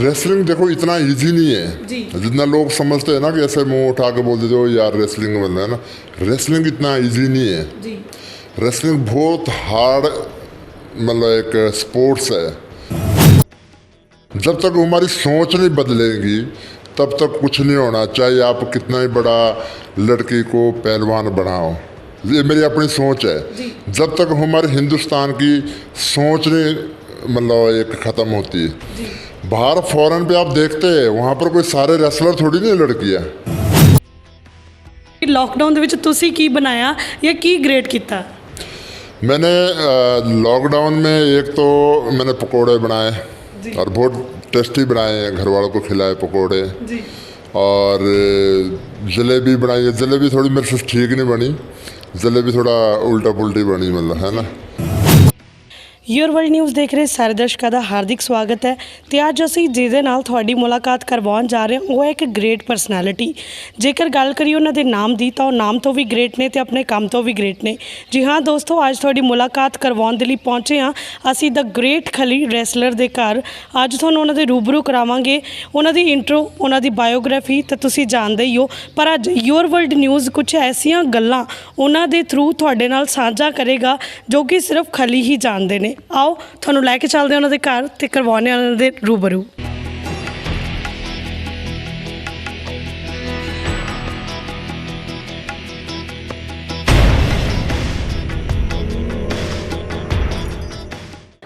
Wrestling देखो इतना easy नहीं है जी। जितना लोग समझते हैं ना कि ऐसे मुंह उठा के बोल देते हो यार रेसलिंग में है ना। रेसलिंग इतना इजी नहीं है। जी। रेसलिंग बहुत हार्ड मतलब एक स्पोर्ट्स है। जब तक हमारी सोच नहीं बदलेगी तब तक कुछ नहीं होना। चाहे आप कितना ही बड़ा लड़की को पहलवान बनाओ, ये मेरी अपनी सोच है। जब तक हमारे हिंदुस्तान की सोच नहीं मतलब एक ख़त्म होती है। बाहर फॉरेन पे आप देखते हैं वहाँ पर कोई सारे रेसलर थोड़ी नहीं लड़कियाँ। लॉकडाउन ਦੇ ਵਿੱਚ ਤੁਸੀਂ ਕੀ ਬਣਾਇਆ ਜਾਂ ਕੀ ਗ੍ਰੇਟ ਕੀਤਾ? मैंने लॉकडाउन में एक तो मैंने पकोड़े बनाए और बहुत टेस्टी बनाए हैं, घर वालों को खिलाए पकोड़े। जी। और जलेबी बनाई है। जलेबी थोड़ी मेरे से ठीक नहीं बनी, जलेबी थोड़ा उल्टा पुल्टी बनी मतलब है ना। योर वर्ल्ड न्यूज़ देख रहे ਸਾਰੇ ਦਰਸ਼ਕਾਂ ਦਾ ਹਾਰਦਿਕ ਸਵਾਗਤ ਹੈ ਤੇ ਅੱਜ ਅਸੀਂ ਜਿਹਦੇ ਨਾਲ ਤੁਹਾਡੀ ਮੁਲਾਕਾਤ ਕਰਵਾਉਣ ਜਾ ਰਹੇ ਹਾਂ ਉਹ ਹੈ ਇੱਕ ਗ੍ਰੇਟ ਪਰਸਨੈਲਿਟੀ। ਜੇਕਰ ਗੱਲ ਕਰੀਏ ਉਹਨਾਂ ਦੇ ਨਾਮ ਦੀ ਤਾਂ ਉਹ ਨਾਮ ਤੋਂ ਵੀ ਗ੍ਰੇਟ ਨੇ ਤੇ ਆਪਣੇ ਕੰਮ ਤੋਂ ਵੀ ਗ੍ਰੇਟ ਨੇ। ਜੀ ਹਾਂ ਦੋਸਤੋ, ਅੱਜ ਤੁਹਾਡੀ ਮੁਲਾਕਾਤ ਕਰਵਾਉਣ ਦੇ ਲਈ ਪਹੁੰਚੇ ਹਾਂ ਅਸੀਂ ਦ ਗ੍ਰੇਟ ਖਲੀ ਰੈਸਲਰ ਦੇ ਘਰ। ਅੱਜ ਤੁਹਾਨੂੰ ਉਹਨਾਂ ਦੇ ਰੂਬਰੂ ਕਰਾਵਾਂਗੇ, ਉਹਨਾਂ ਦੀ ਇੰਟਰੋ, ਉਹਨਾਂ ਦੀ ਬਾਇਓਗ੍ਰਾਫੀ ਤਾਂ ਤੁਸੀਂ ਜਾਣਦੇ ਹੀ ਹੋ। ਪਰ ਅੱਜ ਯੋਰ ਵਰਲਡ ਨਿਊਜ਼ ਕੁਝ ਐਸੀਆਂ ਗੱਲਾਂ ਉਹਨਾਂ ਦੇ ਥਰੂ ਤੁਹਾਡੇ ਨਾਲ ਸਾਂਝਾ ਕਰੇਗਾ ਜੋ ਕਿ ਸਿਰਫ ਖਲੀ ਹੀ ਜਾਣਦੇ ਨੇ। आओ ਤੁਹਾਨੂੰ ਲੈ ਕੇ ਚੱਲਦੇ ਉਹਨਾਂ ਦੇ ਘਰ ਤੇ ਕਰਵਾਉਂਦੇ ਉਹਨਾਂ ਦੇ ਰੂਬਰੂ।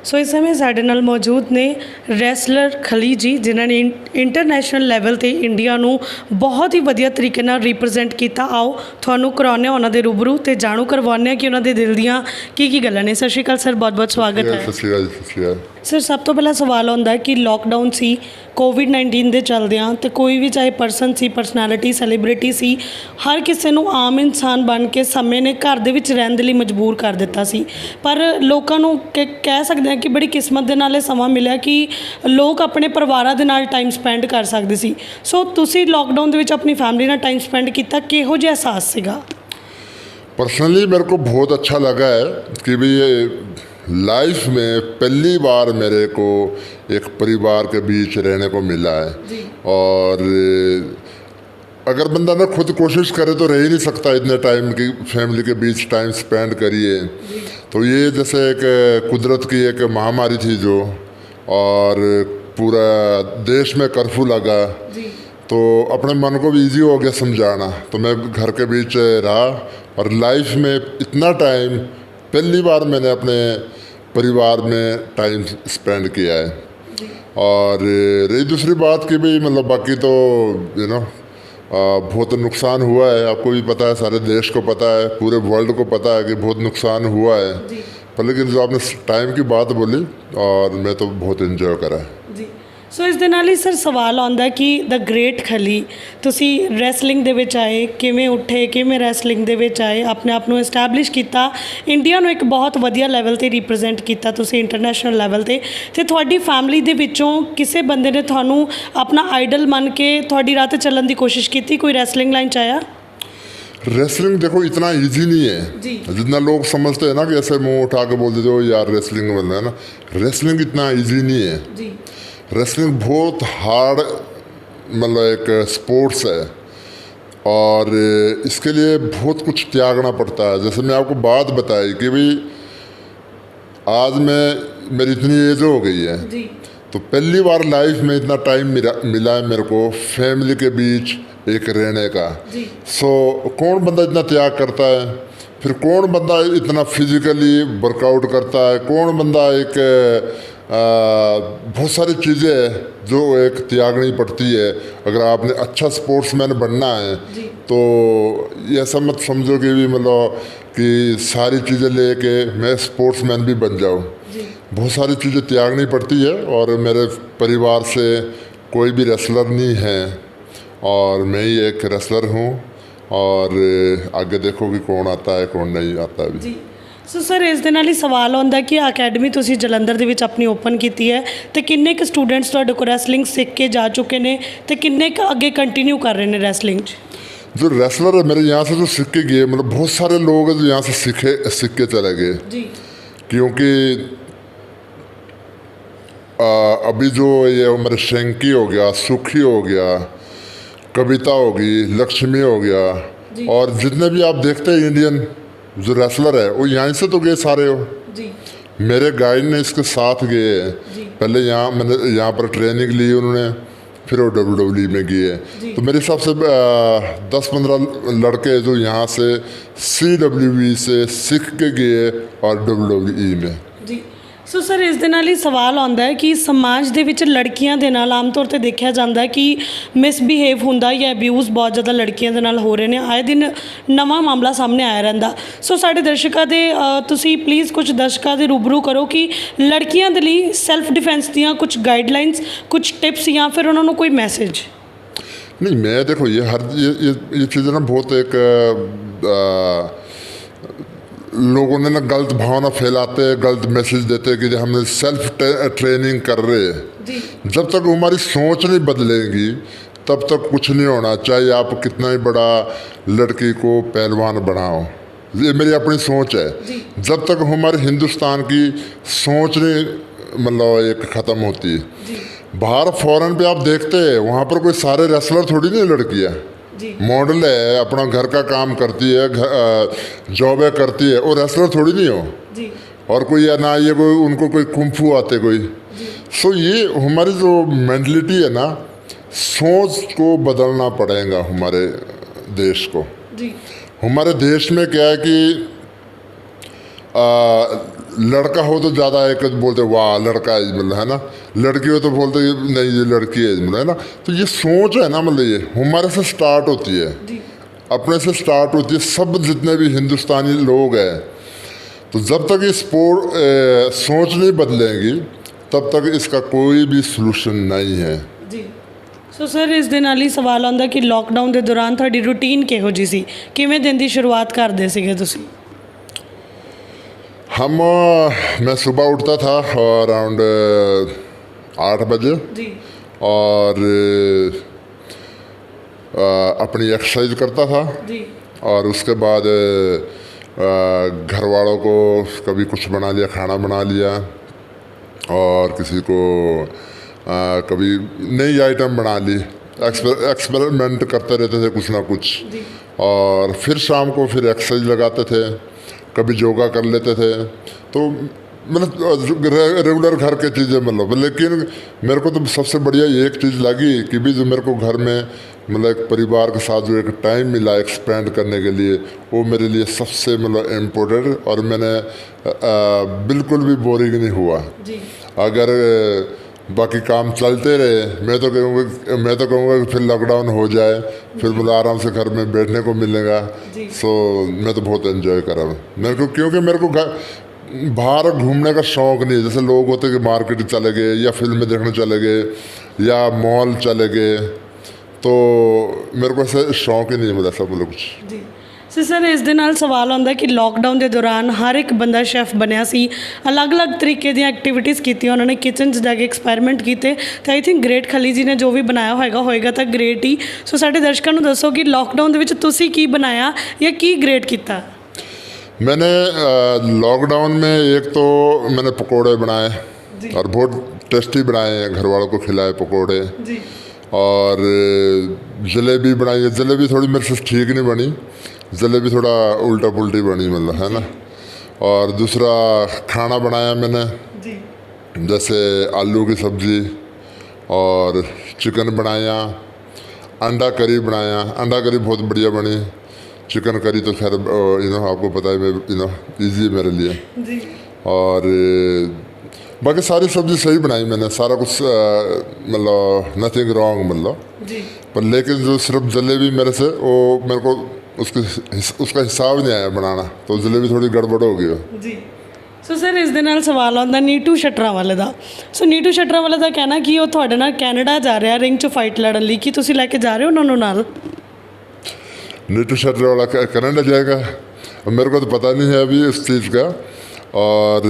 ਸੋ ਇਸ ਸਮੇਂ ਸਾਡੇ ਨਾਲ ਮੌਜੂਦ ਨੇ ਰੈਸਲਰ ਖਲੀ ਜੀ, ਜਿਨ੍ਹਾਂ ਨੇ ਇੰਟਰਨੈਸ਼ਨਲ ਲੈਵਲ 'ਤੇ ਇੰਡੀਆ ਨੂੰ ਬਹੁਤ ਹੀ ਵਧੀਆ ਤਰੀਕੇ ਨਾਲ ਰਿਪਰੈਜ਼ੈਂਟ ਕੀਤਾ। ਆਓ ਤੁਹਾਨੂੰ ਕਰਾਉਂਦੇ ਹਾਂ ਉਹਨਾਂ ਦੇ ਰੂਬਰੂ ਤੇ ਜਾਣੂ ਕਰਵਾਉਂਦੇ ਹਾਂ ਕਿ ਉਹਨਾਂ ਦੇ ਦਿਲ ਦੀਆਂ ਕੀ ਗੱਲਾਂ ਨੇ। ਸਤਿ ਸ਼੍ਰੀ ਅਕਾਲ ਸਰ, ਬਹੁਤ ਬਹੁਤ ਸਵਾਗਤ ਹੈ। ਸਤਿ ਸ਼੍ਰੀ ਅਕਾਲ, ਸਤਿ ਸ਼੍ਰੀ ਅਕਾਲ ਸਰ। ਸਭ ਤੋਂ ਪਹਿਲਾਂ ਸਵਾਲ ਆਉਂਦਾ ਹੈ ਕਿ ਲੋਕਡਾਊਨ ਸੀ, ਕੋਵਿਡ-19 ਦੇ ਚੱਲਦਿਆਂ ਤੇ ਕੋਈ ਵੀ ਚਾਹੇ ਪਰਸਨ ਸੀ, ਪਰਸਨੈਲਿਟੀ, ਸੈਲੀਬ੍ਰਿਟੀ ਸੀ, ਹਰ ਕਿਸੇ ਨੂੰ ਆਮ ਇਨਸਾਨ ਬਣ ਕੇ ਸਮੇਂ ਨੇ ਘਰ ਦੇ ਵਿੱਚ ਰਹਿਣ ਦੇ ਲਈ ਮਜਬੂਰ ਕਰ ਦਿੱਤਾ ਸੀ। ਪਰ ਲੋਕਾਂ ਨੂੰ ਕਹਿ ਸਕਦੇ ਹਾਂ ਕਿ ਬੜੀ ਕਿਸਮਤ ਦੇ ਨਾਲ ਇਹ ਸਮਾਂ ਮਿਲਿਆ ਕਿ ਲੋਕ ਆਪਣੇ ਪਰਿਵਾਰਾਂ ਦੇ ਨਾਲ ਟਾਈਮ ਸਪੈਂਡ ਕਰ ਸਕਦੇ ਸੀ। ਸੋ ਤੁਸੀਂ ਲੋਕਡਾਊਨ ਦੇ ਵਿੱਚ ਆਪਣੀ ਫੈਮਿਲੀ ਨਾਲ ਟਾइम स्पेंड किया, किहो जिहा एहसास सीगा? पर्सनली मेरे को बहुत अच्छा लगा है कि भाई ये लाइफ में पहली बार मेरे को एक परिवार के बीच रहने को मिला है। और अगर बंदा ना खुद कोशिश करे तो रह ही नहीं सकता इतने टाइम की फैमिली के बीच टाइम स्पेंड करिए। तो ये जैसे एक कुदरत की एक महामारी थी जो, और पूरा देश में कर्फ्यू लगा तो अपने मन को भी इजी हो गया समझाना। तो मैं घर के बीच रहा और लाइफ में इतना टाइम पहली बार मैंने अपने परिवार में टाइम स्पेंड किया है। और रही दूसरी बात कि भाई मतलब बाकी तो बहुत नुकसान हुआ है, आपको भी पता है, सारे देश को पता है, पूरे वर्ल्ड को पता है कि बहुत नुकसान हुआ है। पर लेकिन जो आपने टाइम की बात बोली और मैं तो बहुत इंजॉय करा है। ਸੋ ਇਸ ਦੇ ਨਾਲ ਹੀ ਸਰ ਸਵਾਲ ਆਉਂਦਾ ਕਿ ਦ ਗ੍ਰੇਟ ਖਲੀ, ਤੁਸੀਂ ਰੈਸਲਿੰਗ ਦੇ ਵਿੱਚ ਆਏ, ਕਿਵੇਂ ਉੱਠੇ, ਕਿਵੇਂ ਰੈਸਲਿੰਗ ਦੇ ਵਿੱਚ ਆਏ, ਆਪਣੇ ਆਪ ਨੂੰ ਐਸਟੈਬਲਿਸ਼ ਕੀਤਾ, ਇੰਡੀਆ ਨੂੰ ਇੱਕ ਬਹੁਤ ਵਧੀਆ ਲੈਵਲ 'ਤੇ ਰਿਪਰੈਜ਼ੈਂਟ ਕੀਤਾ ਤੁਸੀਂ ਇੰਟਰਨੈਸ਼ਨਲ ਲੈਵਲ 'ਤੇ। ਅਤੇ ਤੁਹਾਡੀ ਫੈਮਿਲੀ ਦੇ ਵਿੱਚੋਂ ਕਿਸੇ ਬੰਦੇ ਨੇ ਤੁਹਾਨੂੰ ਆਪਣਾ ਆਈਡਲ ਮੰਨ ਕੇ ਤੁਹਾਡੀ ਰਾਹ 'ਤੇ ਚੱਲਣ ਦੀ ਕੋਸ਼ਿਸ਼ ਕੀਤੀ? ਕੋਈ ਰੈਸਲਿੰਗ ਲਾਈਨ 'ਚ ਆਇਆ? रेसलिंग देखो इतना इजी नहीं है जितना लोग समझते हैं ना कि ऐसे मुंह उठा के बोल देते हो यार रेसलिंग में है ना। रेसलिंग इतना इजी नहीं है। रेसलिंग बहुत हार्ड मतलब एक स्पोर्ट्स है और इसके लिए बहुत कुछ त्यागना पड़ता है। जैसे मैं आपको बात बताई कि भाई आज मेरी इतनी एज हो गई है तो पहली बार लाइफ में इतना टाइम मिला है मेरे को फैमिली के बीच एक रहने का। सो कौन बंदा इतना त्याग करता है, फिर कौन बंदा इतना फिजिकली वर्कआउट करता है, कौन बंदा एक बहुत सारी चीज़ें हैं जो एक त्यागनी पड़ती है अगर आपने अच्छा स्पोर्ट्समैन बनना है। तो ये ऐसा मत समझो कि भी मतलब कि सारी चीज़ें लेके मैं स्पोर्ट्समैन भी बन जाऊँ। बहुत सारी चीज़ें त्यागनी पड़ती है और मेरे परिवार से कोई भी रेसलर नहीं है और मैं ही एक रेसलर हूँ। और आगे देखो कि कौन आता है कौन नहीं आता भी। ਸੋ ਸਰ ਇਸ ਦੇ ਨਾਲ ਹੀ ਸਵਾਲ ਆਉਂਦਾ ਕਿ ਅਕੈਡਮੀ ਤੁਸੀਂ ਜਲੰਧਰ ਦੇ ਵਿੱਚ ਆਪਣੀ ਓਪਨ ਕੀਤੀ ਹੈ ਅਤੇ ਕਿੰਨੇ ਕੁ ਸਟੂਡੈਂਟਸ ਤੁਹਾਡੇ ਕੋਲ ਰੈਸਲਿੰਗ ਸਿੱਖ ਕੇ ਜਾ ਚੁੱਕੇ ਨੇ ਅਤੇ ਕਿੰਨੇ ਕੁ ਅੱਗੇ ਕੰਟੀਨਿਊ ਕਰ ਰਹੇ ਨੇ ਰੈਸਲਿੰਗ 'ਚ? जो रेसलर है मेरे यहाँ से जो सीख के गए मतलब बहुत सारे लोग हैं जो यहाँ से सीख के चले गए। क्योंकि अभी जो ये हमारे शेंकी हो गया, सुखी हो गया, कविता होगी, लक्ष्मी हो गया, और जितने भी आप देखते हैं इंडियन जो रेसलर है वो यहाँ से तो गए सारे हो। जी मेरे गाइड ने इसके साथ गए हैं। पहले मैंने यहाँ पर ट्रेनिंग ली उन्होंने, फिर वो WWE में गए। तो मेरे हिसाब से 10-15 लड़के जो यहाँ से CWE से सीख के गए और WWE में। ਜੀ ਸੋ ਸਰ ਇਸ ਦੇ ਨਾਲ ਹੀ ਸਵਾਲ ਆਉਂਦਾ ਹੈ ਕਿ ਸਮਾਜ ਦੇ ਵਿੱਚ ਲੜਕੀਆਂ ਦੇ ਨਾਲ ਆਮ ਤੌਰ ਤੇ ਦੇਖਿਆ ਜਾਂਦਾ ਹੈ ਕਿ ਮਿਸਬਿਹੇਵ ਹੁੰਦਾ ਜਾਂ ਅਬਿਊਜ਼ ਬਹੁਤ ਜ਼ਿਆਦਾ ਲੜਕੀਆਂ ਦੇ ਨਾਲ ਹੋ ਰਹੇ ਨੇ। ਆਏ ਦਿਨ ਨਵਾਂ ਮਾਮਲਾ ਸਾਹਮਣੇ ਆਇਆ ਰਹਿੰਦਾ। ਸੋ ਸਾਡੇ ਦਰਸ਼ਕਾਂ ਦੇ ਤੁਸੀਂ ਪਲੀਜ਼ ਕੁਝ ਦਰਸ਼ਕਾਂ ਦੇ ਰੂਬਰੂ ਕਰੋ ਕਿ ਲੜਕੀਆਂ ਦੇ ਲਈ ਸੈਲਫ ਡਿਫੈਂਸ ਦੀਆਂ ਕੁਝ ਗਾਈਡਲਾਈਨਸ, ਕੁਝ टिप्स ਜਾਂ ਫਿਰ ਉਹਨਾਂ ਨੂੰ ਕੋਈ मैसेज। नहीं, मैं देखो ये चीज़ें ना बहुत एक लोगों ने ना गलत भावना फैलाते हैं, गलत मैसेज देते हैं कि हम सेल्फ ट्रेनिंग कर रहे हैं। जब तक हमारी सोच नहीं बदलेगी तब तक कुछ नहीं होना। चाहे आप कितना ही बड़ा लड़की को पहलवान बनाओ, ये मेरी अपनी सोच है। जब तक हमारे हिंदुस्तान की सोच नहीं मतलब एक ख़त्म होती है। बाहर फॉरेन पे आप देखते हैं, वहाँ पर कोई सारे रेसलर थोड़ी नहीं लड़कियाँ, मॉडल है, अपना घर का काम करती है, जॉब है करती है, और रेसलर थोड़ी नहीं हो। और कोई या ना ये कोई उनको कोई कुंफू आते कोई। सो ये हमारी जो मेंटलिटी है ना, सोच को बदलना पड़ेगा हमारे देश को। हमारे देश में क्या है कि लड़का हो तो ज़्यादा एक बोलते वाह लड़का है मतलब, है ना। लड़की हो तो बोलते नहीं ये लड़की है मतलब, है ना। तो ये सोच है ना, मतलब ये हमारे से स्टार्ट होती है, अपने से स्टार्ट होती है। सब जितने भी हिंदुस्तानी लोग हैं, तो जब तक ये सोच नहीं बदलेंगी तब तक इसका कोई भी सलूशन नहीं है। ਸੋ ਸਰ ਇਸ ਦੇ ਨਾਲ ਹੀ ਸਵਾਲ ਆਉਂਦਾ ਕਿ ਲੋਕਡਾਊਨ ਦੇ ਦੌਰਾਨ ਤੁਹਾਡੀ ਰੂਟੀਨ ਕਿਹੋ ਜਿਹੀ ਸੀ, ਕਿਵੇਂ ਦਿਨ ਦੀ ਸ਼ੁਰੂਆਤ ਕਰਦੇ ਸੀਗੇ ਤੁਸੀਂ? मैं सुबह उठता था अराउंड 8 बजे और अपनी एक्सरसाइज करता था। और उसके बाद घर वालों को कभी कुछ बना लिया, खाना बना लिया, और किसी को कभी नई आइटम बना ली। एक्सपेरिमेंट करते रहते थे कुछ ना कुछ। और फिर शाम को फिर एक्सरसाइज लगाते थे, कभी योगा कर लेते थे। तो मतलब रेगुलर घर की चीज़ें मतलब। लेकिन मेरे को तो सबसे बढ़िया एक चीज़ लगी कि भी जो मेरे को घर में मतलब एक परिवार के साथ जो एक टाइम मिला एक्सपेंड करने के लिए, वो मेरे लिए सबसे मतलब इम्पोर्टेंट। और मैंने बिल्कुल भी बोरिंग नहीं हुआ। अगर बाकी काम चलते रहे, मैं तो कहूँगा कि फिर लॉकडाउन हो जाए, फिर मतलब आराम से घर में बैठने को मिलेगा। सो मैं तो बहुत एंजॉय करा मेरे को, क्योंकि मेरे को बाहर घूमने का शौक़ नहीं है। जैसे लोग होते कि मार्केट चले गए या फिल्में देखने चले गए या मॉल चले गए, तो मेरे को ऐसे शौक़ ही नहीं है मतलब सब कुछ। ਸੋ ਸਰ ਇਸ ਦੇ ਨਾਲ ਸਵਾਲ ਆਉਂਦਾ ਕਿ ਲੋਕਡਾਊਨ ਦੇ ਦੌਰਾਨ ਹਰ ਇੱਕ ਬੰਦਾ ਸ਼ੈਫ ਬਣਿਆ ਸੀ, ਅਲੱਗ-ਅਲੱਗ ਤਰੀਕੇ ਦੀਆਂ ਐਕਟੀਵਿਟੀਜ਼ ਕੀਤੀਆਂ, ਉਹਨਾਂ ਨੇ ਕਿਚਨ 'ਚ ਜਾ ਕੇ ਐਕਸਪੈਰੀਮੈਂਟ ਕੀਤੇ। ਤੇ ਆਈ ਥਿੰਕ ਗ੍ਰੇਟ ਖਲੀ ਜੀ ਨੇ ਜੋ ਵੀ ਬਣਾਇਆ ਹੋਏਗਾ ਤਾਂ ਗ੍ਰੇਟ ਹੀ। ਸੋ ਸਾਡੇ ਦਰਸ਼ਕਾਂ ਨੂੰ ਦੱਸੋ ਕਿ ਲੋਕਡਾਊਨ ਦੇ ਵਿੱਚ ਤੁਸੀਂ ਕੀ ਬਣਾਇਆ ਜਾਂ ਕੀ ਗ੍ਰੇਟ ਕੀਤਾ? मैंने लॉकडाउन में एक तो मैंने पकोड़े बनाए और बहुत टेस्टी बनाए हैं, घर वालों को खिलाए पकोड़े। और जलेबी बनाई है। जलेबी थोड़ी मेरे से ठीक नहीं बनी, जलेबी थोड़ा उल्टा पुल्टी बनी मतलब, है ना। और दूसरा खाना बनाया मैंने, जैसे आलू की सब्ज़ी और चिकन बनाया, अंडा करी बनाया। अंडा करी बहुत बढ़िया बनी। चिकन करी तो खैर आपको पता है ईजी है मेरे लिए। और बाकी सारी सब्ज़ी सही बनाई मैंने, सारा कुछ मतलब नथिंग रॉन्ग मतलब। पर लेकिन जो सिर्फ जलेबी मेरे से वो मेरे को उसका हिसाब नहीं आया बनाना, तो जलेबी थोड़ी गड़बड़ हो गई। ਸੋ ਸਰ ਇਸ ਦੇ ਨਾਲ ਸਵਾਲ ਆਉਂਦਾ ਨੀਟੂ ਸ਼ਟਰਾਂ ਵਾਲੇ ਦਾ। ਸੋ ਨੀਟੂ ਸ਼ਟਰਾਂ ਵਾਲੇ ਦਾ ਕਹਿਣਾ ਕਿ ਉਹ ਤੁਹਾਡੇ ਨਾਲ ਕੈਨੇਡਾ ਜਾ ਰਿਹਾ ਰਿੰਗ 'ਚ ਫਾਈਟ ਲੜਨ ਲਈ, ਕੀ ਤੁਸੀਂ ਲੈ ਕੇ ਜਾ ਰਹੇ ਹੋ ਉਹਨਾਂ ਨੂੰ ਨਾਲ? नीटू शटर वाला कनाडा जाएगा, मेरे को तो पता नहीं है अभी इस चीज़ का। और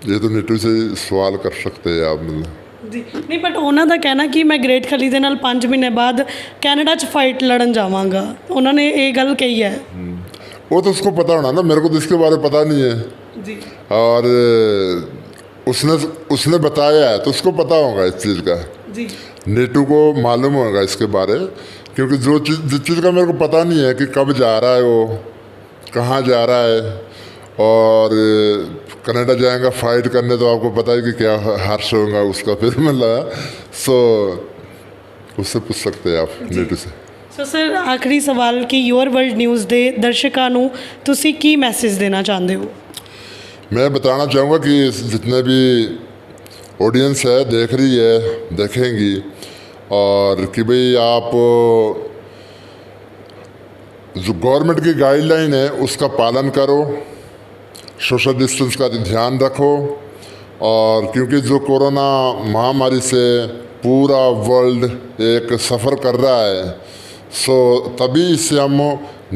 ये तो नीटू से सवाल कर सकते हैं आप मतलब। ਜੀ ਨਹੀਂ, ਬਟ ਉਹਨਾਂ ਦਾ ਕਹਿਣਾ ਕਿ ਮੈਂ ਗ੍ਰੇਟ ਖਲੀ ਦੇ ਨਾਲ 5 ਮਹੀਨੇ ਬਾਅਦ ਕੈਨੇਡਾ 'ਚ ਫਾਈਟ ਲੜਨ ਜਾਵਾਂਗਾ। ਉਹਨਾਂ ਨੇ ਇਹ ਗੱਲ ਕਹੀ ਹੈ। वो तो उसको पता होना ना, मेरे को तो इसके बारे में पता नहीं है। और उसने उसने बताया है तो उसको पता होगा इस चीज़ का। जी नेटू को मालूम होगा इसके बारे, क्योंकि जिस चीज़ का मेरे को पता नहीं है कि कब जा रहा है वो, कहाँ जा रहा है, और कनाडा जाएगा फाइट करने, तो आपको पता है कि क्या हार्श होगा उसका फिर मतलब। सो उससे पूछ सकते हैं आप नेटू से। ਸੋ ਸਰ ਆਖਰੀ ਸਵਾਲ ਕਿ ਯੂਅਰ ਵਰਲਡ ਨਿਊਜ਼ ਦੇ ਦਰਸ਼ਕਾਂ ਨੂੰ ਤੁਸੀਂ ਕੀ ਮੈਸੇਜ ਦੇਣਾ ਚਾਹੁੰਦੇ ਹੋ? मैं बताना चाहूँगा कि जितने भी ऑडियंस है देख रही है देखेंगी, और कि भाई आप जो गवर्नमेंट की गाइडलाइन है उसका पालन करो, सोशल डिस्टेंस का ध्यान रखो, और क्योंकि जो कोरोना महामारी से पूरा वर्ल्ड एक सफ़र कर रहा है, सो तभी इससे हम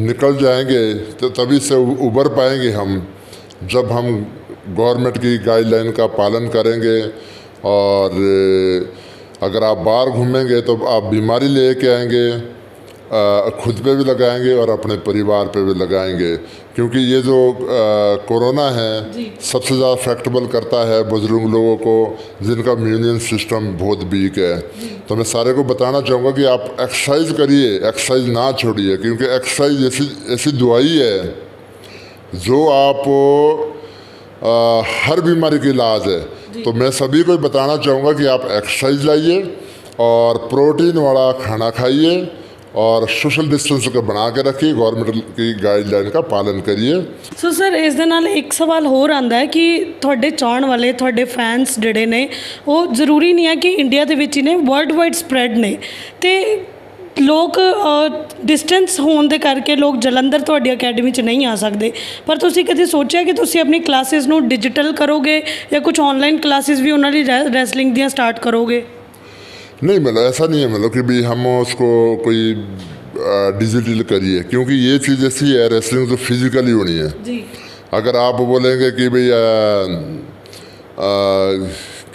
निकल जाएंगे, तो तभी से उबर पाएंगे हम जब हम गवर्नमेंट की गाइडलाइन का पालन करेंगे। और अगर आप बाहर घूमेंगे तो आप बीमारी लेके आएंगे, खुद पे भी लगाएंगे और अपने परिवार पे भी लगाएंगे, क्योंकि ये जो कोरोना है सबसे ज़्यादा अफेक्टेबल करता है बुज़ुर्ग लोगों को जिनका इम्यून सिस्टम बहुत वीक है। तो मैं सारे को बताना चाहूँगा कि आप एक्सरसाइज करिए, एक्सरसाइज ना छोड़िए, क्योंकि एक्सरसाइज ऐसी दवाई है जो आप हर बीमारी की इलाज है। तो मैं सभी को बताना चाहूँगा कि आप एक्सरसाइज लाइए और प्रोटीन वाला खाना खाइए और सोशल डिस्टेंस को बना के रखिए, गवर्नमेंट की गाइडलाइन का पालन करिए। ਸੋ ਸਰ ਇਸ ਦੇ ਨਾਲ ਇੱਕ ਸਵਾਲ ਹੋਰ ਆਉਂਦਾ ਹੈ ਕਿ ਤੁਹਾਡੇ ਚਾਹਣ ਵਾਲੇ ਤੁਹਾਡੇ ਫੈਨਸ ਜਿਹੜੇ ਨੇ ਉਹ ਜ਼ਰੂਰੀ ਨਹੀਂ ਹੈ ਕਿ ਇੰਡੀਆ ਦੇ ਵਿੱਚ ਹੀ ਨੇ, ਵਰਲਡ ਵਾਈਡ ਸਪਰੈਡ ਨੇ, ਤੇ ਲੋਕ ਡਿਸਟੈਂਸ ਹੋਣ ਦੇ ਕਰਕੇ ਲੋਕ ਜਲੰਧਰ ਤੁਹਾਡੀ ਅਕੈਡਮੀ 'ਚ ਨਹੀਂ ਆ ਸਕਦੇ, ਪਰ ਤੁਸੀਂ ਕਦੇ ਸੋਚਿਆ ਕਿ ਤੁਸੀਂ ਆਪਣੀ ਕਲਾਸਿਸ ਨੂੰ ਡਿਜੀਟਲ ਕਰੋਗੇ ਜਾਂ ਕੁਝ ਆਨਲਾਈਨ ਕਲਾਸਿਸ ਵੀ ਉਹਨਾਂ ਲਈ ਰੈਸਲਿੰਗ ਦੀਆਂ ਸਟਾਰਟ ਕਰੋਗੇ? नहीं मतलब ऐसा नहीं है, मतलब कि भाई हम उसको कोई डिजिटल करिए, क्योंकि ये चीज़ ऐसी है, रेसलिंग तो फिजिकली होनी है। जी अगर आप बोलेंगे कि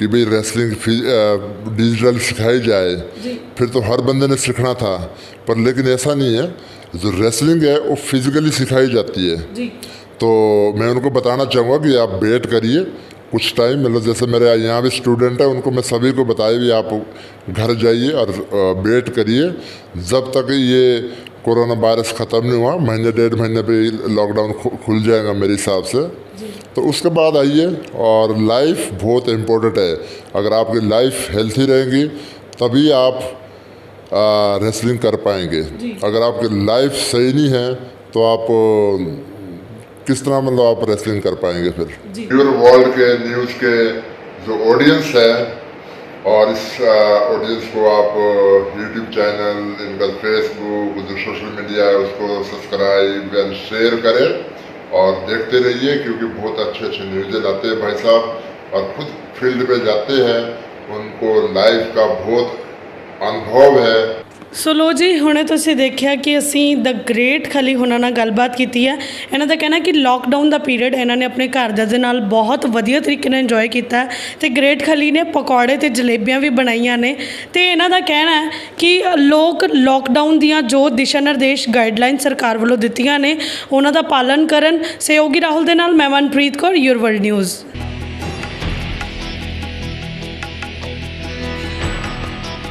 भाई रेसलिंग डिजिटल सिखाई जाए फिर तो हर बंदे ने सीखना था, पर लेकिन ऐसा नहीं है। जो रेसलिंग है वो फिजिकली सिखाई जाती है। जी तो मैं उनको बताना चाहूँगा कि आप वेट करिए कुछ टाइम, मतलब जैसे मेरे यहाँ भी स्टूडेंट है उनको मैं सभी को बताया भी आप घर जाइए और वेट करिए जब तक ये कोरोना वायरस ख़त्म नहीं हुआ। महीने 1.5 महीने पे लॉकडाउन खुल जाएगा मेरे हिसाब से, तो उसके बाद आइए। और लाइफ बहुत इम्पोर्टेंट है, अगर आपकी लाइफ हेल्थी रहेगी तभी आप रेसलिंग कर पाएंगे। अगर आपकी लाइफ सही नहीं है तो आप किस तरह मतलब आप रेसलिंग कर पाएंगे फिर। प्योर वर्ल्ड के न्यूज़ के जो ऑडियंस है, और इस ऑडियंस को आप यूट्यूब चैनल, इनका फेसबुक, जो सोशल मीडिया है उसको सब्सक्राइब एंड शेयर करें और देखते रहिए, क्योंकि बहुत अच्छे अच्छे न्यूज़ लाते हैं भाई साहब और खुद फील्ड पे जाते हैं, उनको लाइफ का बहुत अनुभव है। ਸੋ ਲੋ ਜੀ, ਹੁਣੇ ਤੁਸੀਂ ਦੇਖਿਆ ਕਿ ਅਸੀਂ ਦ ਗ੍ਰੇਟ ਖਲੀ ਹੁਣਾਂ ਨਾਲ ਗੱਲਬਾਤ ਕੀਤੀ ਹੈ। ਇਹਨਾਂ ਦਾ ਕਹਿਣਾ ਕਿ ਲੋਕਡਾਊਨ ਦਾ ਪੀਰੀਅਡ ਇਹਨਾਂ ਨੇ ਆਪਣੇ ਘਰਦਿਆਂ ਦੇ ਨਾਲ ਬਹੁਤ ਵਧੀਆ ਤਰੀਕੇ ਨਾਲ ਇੰਜੋਏ ਕੀਤਾ ਹੈ, ਅਤੇ ਗ੍ਰੇਟ ਖਲੀ ਨੇ ਪਕੌੜੇ ਅਤੇ ਜਲੇਬੀਆਂ ਵੀ ਬਣਾਈਆਂ ਨੇ। ਅਤੇ ਇਹਨਾਂ ਦਾ ਕਹਿਣਾ ਹੈ ਕਿ ਲੋਕ ਲੋਕਡਾਊਨ ਦੀਆਂ ਜੋ ਦਿਸ਼ਾ ਨਿਰਦੇਸ਼ ਗਾਈਡਲਾਈਨ ਸਰਕਾਰ ਵੱਲੋਂ ਦਿੱਤੀਆਂ ਨੇ ਉਹਨਾਂ ਦਾ ਪਾਲਨ ਕਰਨ। ਸਹਿਯੋਗੀ ਰਾਹੁਲ ਦੇ ਨਾਲ ਮੈਂ Manpreet Kaur, your world news.